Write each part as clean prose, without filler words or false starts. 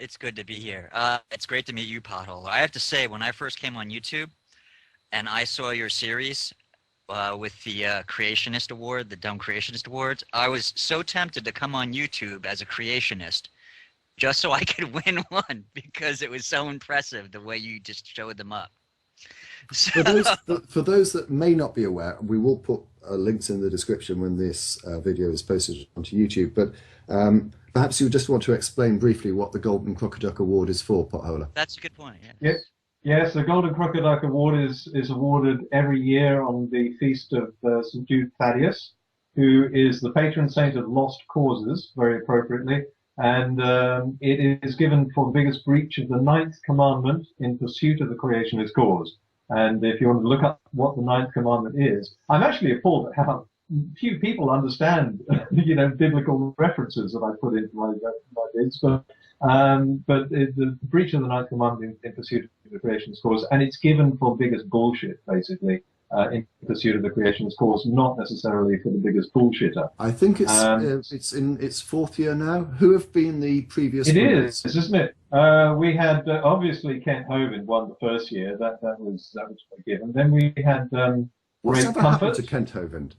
It's good to be here. It's great to meet you, Potholer. I have to say, when I first came on YouTube and I saw your series with the Creationist Award, the Dumb Creationist Awards, I was so tempted to come on YouTube as a creationist just so I could win one because it was so impressive the way you just showed them up. So, For those that may not be aware, we will put links in the description when this video is posted onto YouTube. But perhaps you just want to explain briefly what the Golden Crocoduck Award is for, Potholer. that's a good point. Yeah. Yes, yes. The Golden Crocoduck Award is awarded every year on the feast of St. Jude Thaddeus, who is the patron saint of lost causes, very appropriately. And it is given for the biggest breach of the ninth commandment in pursuit of the creationist cause. And if you want to look up what the ninth commandment is, I'm actually appalled at how few people understand, biblical references that I put into my vids. But the breach of the ninth commandment in pursuit of the creationist cause, and it's given for biggest bullshit, basically. In pursuit of the creationist cause, not necessarily for the biggest bullshitter. I think it's in its fourth year now. Who have been the previous winners? It is, isn't it? We had obviously Kent Hovind won the first year. That was a given. Then we had What's Ray ever Comfort. happened to Kent Hovind?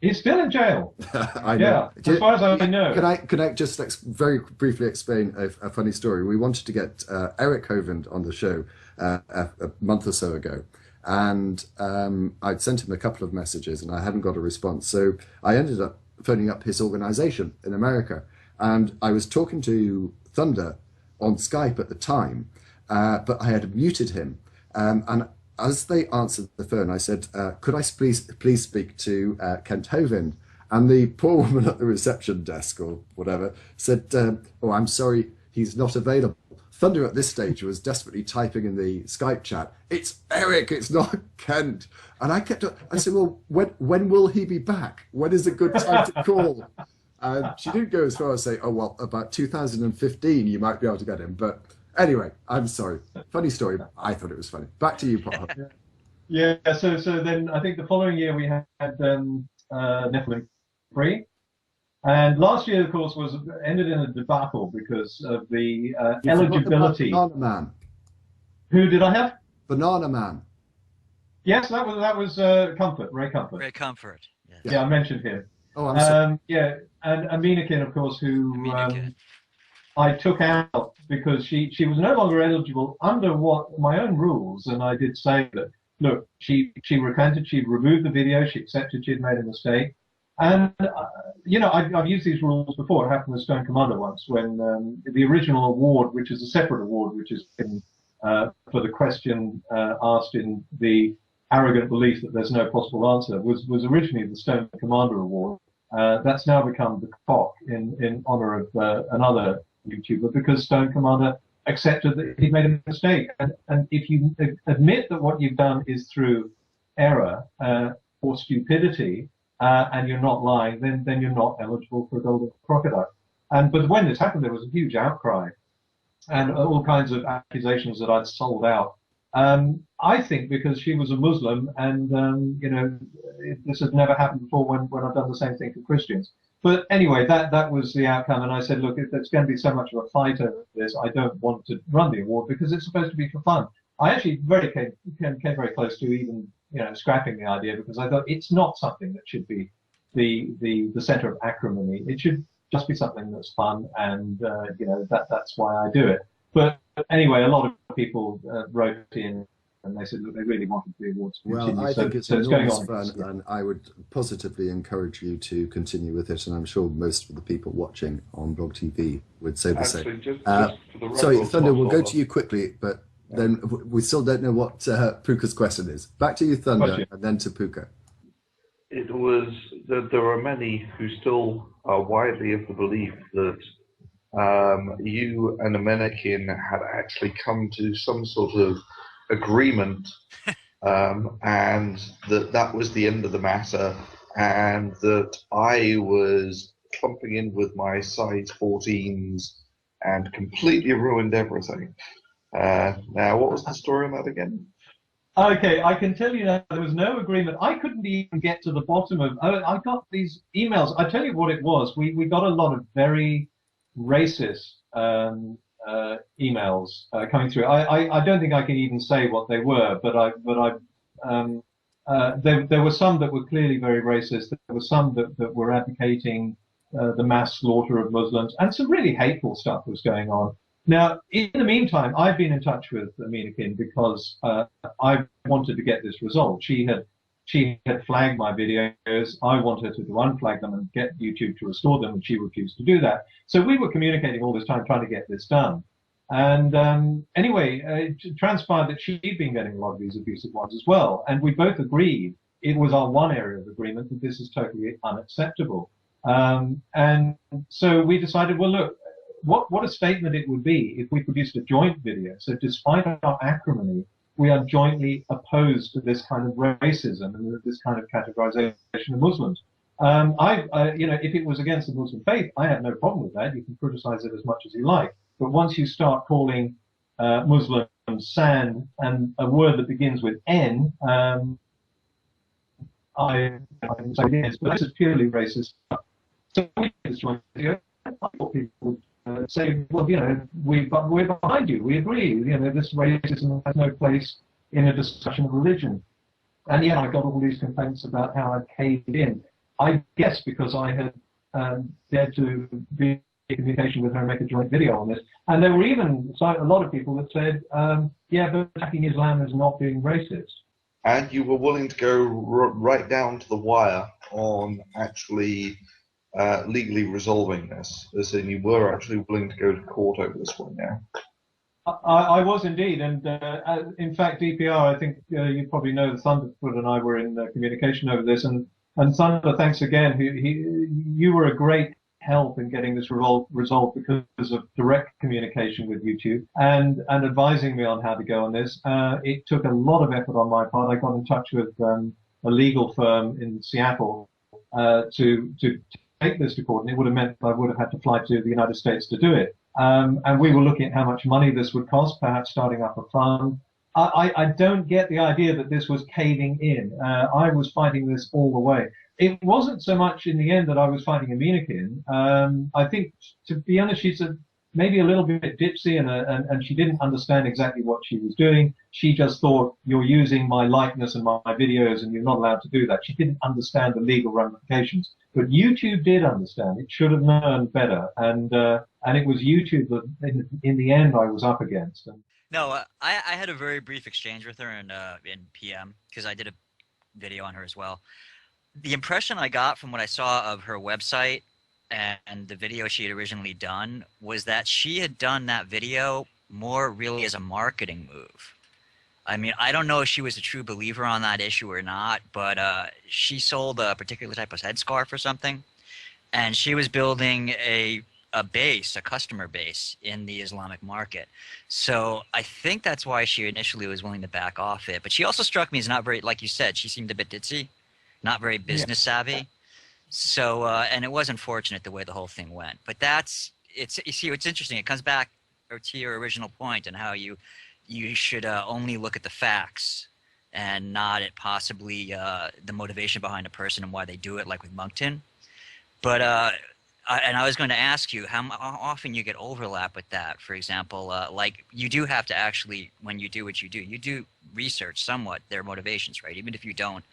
He's still in jail. I know. Yeah, as far as I know. Can I just very briefly explain a funny story? We wanted to get Eric Hovind on the show a month or so ago. And I'd sent him a couple of messages and I hadn't got a response. So I ended up phoning up his organization in America. And I was talking to Thunder on Skype at the time, but I had muted him. And as they answered the phone, I said, could I please speak to Kent Hovind? And the poor woman at the reception desk or whatever said, oh, I'm sorry, he's not available. Thunder at this stage was desperately typing in the Skype chat, it's Eric, it's not Kent. And I said, well, when will he be back? When is a good time to call? And she didn't go as far as say, oh, well, about 2015, you might be able to get him. But anyway, I'm sorry. Funny story. I thought it was funny. Back to you, Paul. Yeah, so then I think the following year we had Nephilim Free. And last year, of course, ended in a debacle because of the eligibility. Banana Man. Who did I have? Banana Man. Yes, that was Comfort, Ray Comfort. Ray Comfort. Yeah, I mentioned him. Oh, I'm sorry. Yeah, and Aminakin, of course, who I took out because she was no longer eligible under my own rules, and I did say that. Look, she recanted, she'd removed the video, she accepted she'd made a mistake. And, I've used these rules before. It happened with Stone Commander once when the original award, which is a separate award, which is for the question asked in the arrogant belief that there's no possible answer, was originally the Stone Commander Award. That's now become the Cock in honor of another YouTuber because Stone Commander accepted that he'd made a mistake. And if you admit that what you've done is through error or stupidity, and you're not lying, then you're not eligible for a Golden Crocoduck. But when this happened, there was a huge outcry and all kinds of accusations that I'd sold out. I think because she was a Muslim, and this had never happened before when I've done the same thing for Christians. But anyway, that was the outcome, and I said, look, if there's going to be so much of a fight over this, I don't want to run the award because it's supposed to be for fun. I actually came very close to even scrapping the idea because I thought it's not something that should be the center of acrimony. It should just be something that's fun, and that's why I do it. But anyway, a lot of people wrote in and they said that they really wanted the awards to continue. Well, I think it's enormous fun, and I would positively encourage you to continue with it, and I'm sure most of the people watching on Blog TV would say the same. Sorry, Thunder, we'll go to you quickly, but then we still don't know what Puka's question is. Back to you, Thunder, and then to Puka. It was that there are many who still are widely of the belief that you and Amenikin had actually come to some sort of agreement, and that was the end of the matter, and that I was clumping in with my size 14s and completely ruined everything. Now, what was the story on that again? Okay, I can tell you that there was no agreement. I couldn't even get to the bottom of. I got these emails. I tell you what it was. We got a lot of very racist emails coming through. I don't think I can even say what they were, but there were some that were clearly very racist. There were some that were advocating the mass slaughter of Muslims, and some really hateful stuff was going on. Now, in the meantime, I've been in touch with Amina because I wanted to get this resolved. She had flagged my videos. I wanted her to unflag them and get YouTube to restore them, and she refused to do that. So we were communicating all this time trying to get this done. And anyway, it transpired that she'd been getting a lot of these abusive ones as well. And we both agreed, it was our one area of agreement, that this is totally unacceptable. And so we decided, well, look, what a statement it would be if we produced a joint video. So despite our acrimony, we are jointly opposed to this kind of racism and this kind of categorization of Muslims. If it was against the Muslim faith, I have no problem with that. You can criticize it as much as you like. But once you start calling Muslims sand and a word that begins with N, I say yes, but this is purely racist. So we just want to, I thought people would say, well, we're behind you. We agree. This racism has no place in a discussion of religion. And yet I got all these complaints about how I caved in. I guess because I had dared to be in communication with her and make a joint video on this. And there were even a lot of people that said, yeah, but attacking Islam is not being racist. And you were willing to go right down to the wire on actually legally resolving this, as in you were actually willing to go to court over this one, yeah? I was indeed, and in fact, DPR, I think you probably know that Thunderfoot and I were in communication over this, and Thunder, thanks again. You were a great help in getting this resolved because of direct communication with YouTube and advising me on how to go on this. It took a lot of effort on my part. I got in touch with a legal firm in Seattle to take this to court, and it would have meant I would have had to fly to the United States to do it. And we were looking at how much money this would cost, perhaps starting up a fund. I don't get the idea that this was caving in. I was fighting this all the way. It wasn't so much in the end that I was fighting Amina. I think, to be honest, she's maybe a little bit dipsy and she didn't understand exactly what she was doing. She just thought, you're using my likeness and my videos and you're not allowed to do that. She didn't understand the legal ramifications. But YouTube did understand. It should have known better. And it was YouTube that, in the end, I was up against. No, I had a very brief exchange with her in PM because I did a video on her as well. The impression I got from what I saw of her website and the video she had originally done was that she had done that video more really as a marketing move. I mean, I don't know if she was a true believer on that issue or not, but she sold a particular type of headscarf or something, and she was building a customer base in the Islamic market. So I think that's why she initially was willing to back off it. But she also struck me as not very, like you said, she seemed a bit ditzy, not very business savvy. So, and it was unfortunate the way the whole thing went. But you see, it's interesting. It comes back to your original point and how you should only look at the facts and not at possibly the motivation behind a person and why they do it, like with Moncton. But and I was going to ask you how often you get overlap with that. For example, like you do have to actually, when you do what you do research somewhat their motivations, right? Even if you don't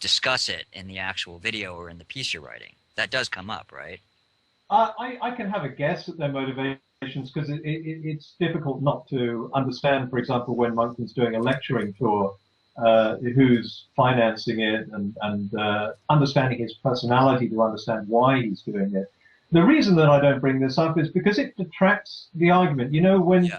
discuss it in the actual video or in the piece you're writing. That does come up, right? I can have a guess at their motivations because it's difficult not to understand, for example, when Moncton's doing a lecturing tour, who's financing it and understanding his personality to understand why he's doing it. The reason that I don't bring this up is because it detracts the argument. You know, when,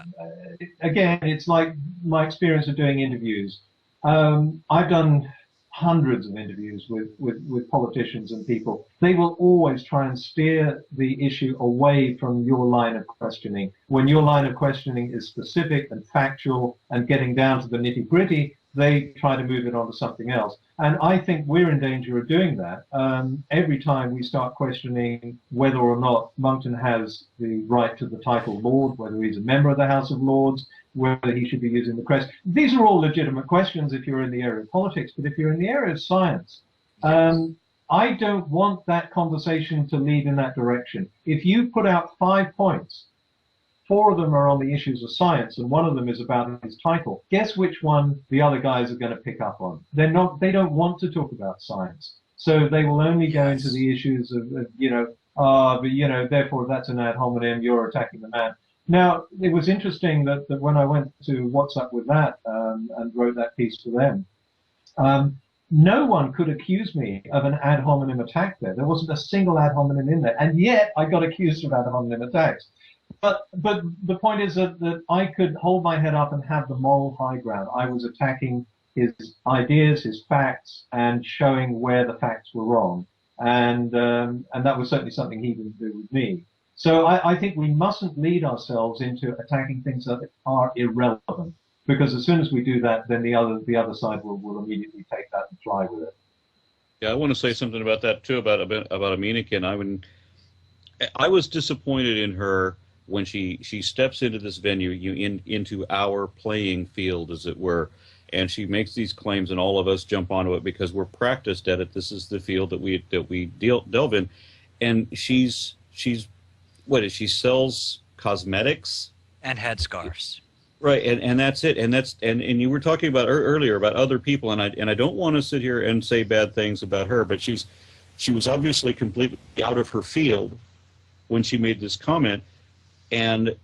again, it's like my experience of doing interviews. I've done hundreds of interviews with politicians and people. They will always try and steer the issue away from your line of questioning. When your line of questioning is specific and factual and getting down to the nitty-gritty, they try to move it on to something else. And I think we're in danger of doing that. Every time we start questioning whether or not Moncton has the right to the title Lord, whether he's a member of the House of Lords, whether he should be using the crest. These are all legitimate questions if you're in the area of politics, but if you're in the area of science, I don't want that conversation to lead in that direction. If you put out 5 points 4 of them are on the issues of science, and 1 of them is about his title. Guess which one the other guys are going to pick up on? They don't want to talk about science. So they will only go into the issues of therefore that's an ad hominem, you're attacking the man. Now, it was interesting that when I went to What's Up With That and wrote that piece for them, no one could accuse me of an ad hominem attack there. There wasn't a single ad hominem in there, and yet I got accused of ad hominem attacks. But the point is that I could hold my head up and have the moral high ground. I was attacking his ideas, his facts, and showing where the facts were wrong. And that was certainly something he didn't do with me. So I think we mustn't lead ourselves into attacking things that are irrelevant, because as soon as we do that, then the other side will immediately take that and fly with it. Yeah, I want to say something about that too, about Aminekin. I was disappointed in her when she steps into this venue, into our playing field, as it were, and she makes these claims, and all of us jump onto it because we're practiced at it. This is the field that we delve in, and she sells cosmetics and headscarves. Right, and that's it, and you were talking about earlier about other people, and I don't want to sit here and say bad things about her, but she was obviously completely out of her field when she made this comment, and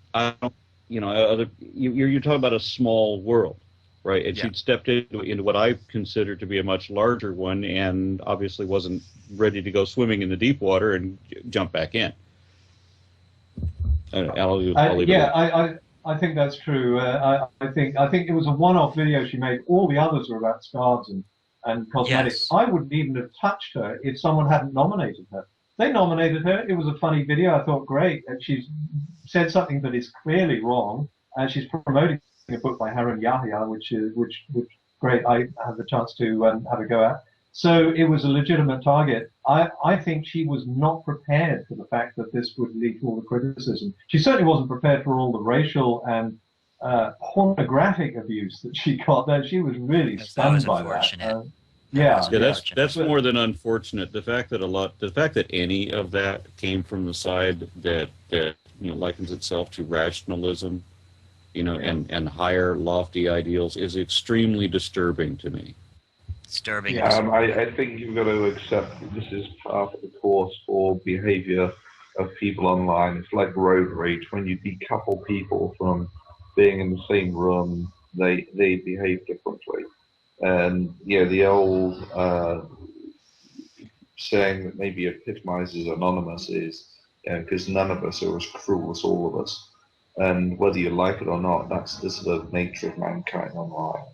you're talking about a small world, right? And she'd stepped into what I consider to be a much larger one, and obviously wasn't ready to go swimming in the deep water and jump back in. I'll leave it. I think that's true. I think it was a one-off video she made. All the others were about scarves and cosmetics. Yes. I wouldn't even have touched her if someone hadn't nominated her. They nominated her. It was a funny video. I thought, great. And she's said something that is clearly wrong. And she's promoting a book by Harun Yahya, which great. I had the chance to have a go at. So it was a legitimate target. I think she was not prepared for the fact that this would lead to all the criticism. She certainly wasn't prepared for all the racial and pornographic abuse that she got. That she was really stunned by that. That's more than unfortunate. The fact that any of that came from the side that likens itself to rationalism, and higher lofty ideals is extremely disturbing to me. Disturbing. Yeah, I think you've got to accept that this is part of the course for behavior of people online. It's like road rage. When you decouple people from being in the same room, they behave differently. And the old saying that maybe epitomizes Anonymous is, because none of us are as cruel as all of us. And whether you like it or not, that's the sort of nature of mankind online.